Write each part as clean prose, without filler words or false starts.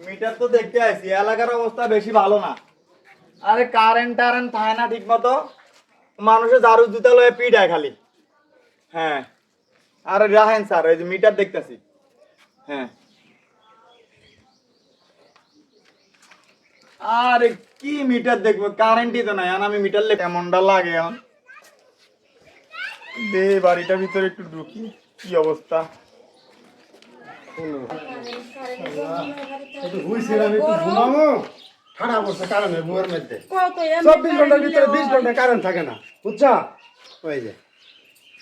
Metre তো দেখতে আইছি, এলাকার অবস্থা বেশি ভালো না। আরে কারেন্ট টারেন্ট থাকে না ঠিক মতো, মানুষের ঝাড়ু জুতা লয়ে পিটায় খালি। হ্যাঁ, আরে রাহেন স্যার, এই যে মিটার দেখতেছি। হ্যাঁ, আরে কি মিটার দেখবো, কারেন্টই তো নাই। আর আমি মিটার লে কেমনটা লাগে এখন। দে বাড়িটার ভিতরে একটু ঢুকি, কি অবস্থা। ঠান্ডা পড়ছে কারেন্টের মুখের মধ্যে 24 ঘন্টার ভিতরে 20 ঘন্টা কারেন্ট থাকে না, বুঝছো? ওই যে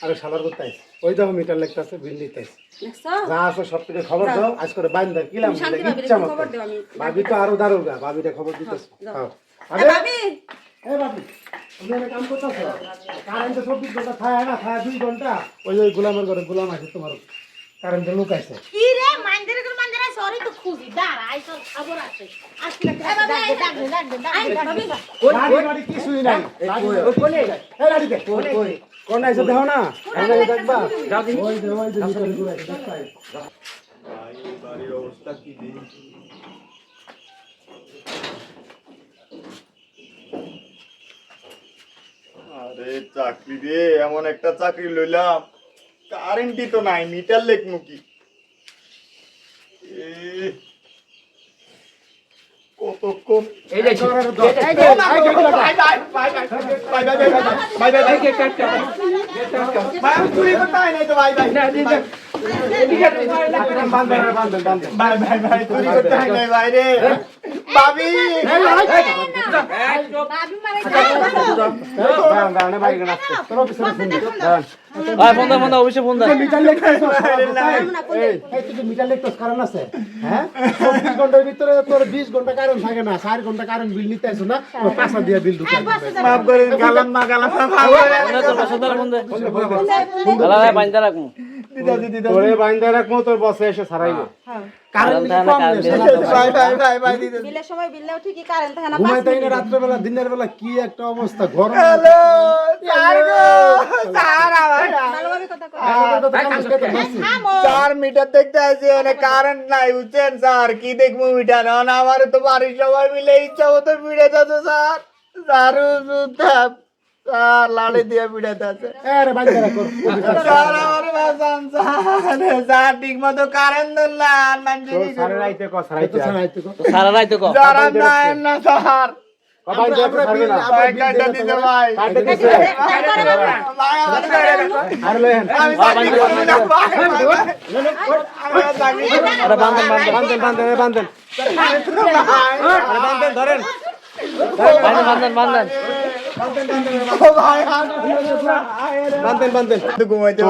আরে শালার কোথায় ওই দেখো মিটার লেখতেছে, বিল দিতেছে, যা আছে সব থেকে খবর দাও। আজ করে বাইন্দা কিলাম ইচ্ছা মতো। ভাবি তো আরো দারুগা, ভাবিটা খবর দিতেছে। ভাবি, এ ভাবি, তুমি একটা কাম করতেছো, কারেন্টে 24 ঘন্টা থাকে না, থাকে 2 ঘন্টা। ওই যে গোলামের ঘরে গোলাম আছে তোমার, কারেন্টে লোক আছে। কি রে মাইন্ডের করে মাইন্ডের সরি তো খুঁজি দাঁড়া আই সব খবর আছে আসলে ভাবি বাড়ি কিছুই নাই। কোনে এই রাড়ি দে কোন আইছে দেখো না, এনে দেখবা ওই যে ভিতরে ঘুরে দেখবা। ভাই বাড়ির অবস্থা কি রে। আরে চাকরি রে, এমন একটা চাকরি লইলাম, কারেন্টই তো নাই, মিটার লেখমু কি। কতক্ষণ এই যে কারণ আছে, হ্যাঁ 24 ঘন্টার ভিতরে তোর 20 ঘন্টা কারেন্ট থাকে না, 4 ঘন্টা কারেন্ট বিল নিতে আসো না, পাঁচা দিয়ে বিল ঢুকাই মাফ করে গালাম না গালাম তোরে বাইন্দা রাখবো, তোর বসে এসে ছাড়াইবো। বিলের সময় বিললেও ঠিকই কারেন্ট থাকে না ঘুমাইতে না রাত্রেবেলা, দিনের বেলা কি একটা অবস্থা, গরম। ভালোভাবে কথা কও স্যার মিটার দেখতে আসি, মানে কারেন্ট নাই বুঝছেন স্যার, কি দেখবো মিটার। আমার তো বাড়ির সবাই মিলে ইচ্ছা মতো পিড়ে যাচ্ছে স্যার। স্যার লাড়ি দিয়ে পিড়াতে আছে। স্যার আমার বাঁচান স্যার, স্যার ঠিক মতো কারেন্ট দেন না, স্যার না স্যার। ঘুমাইতে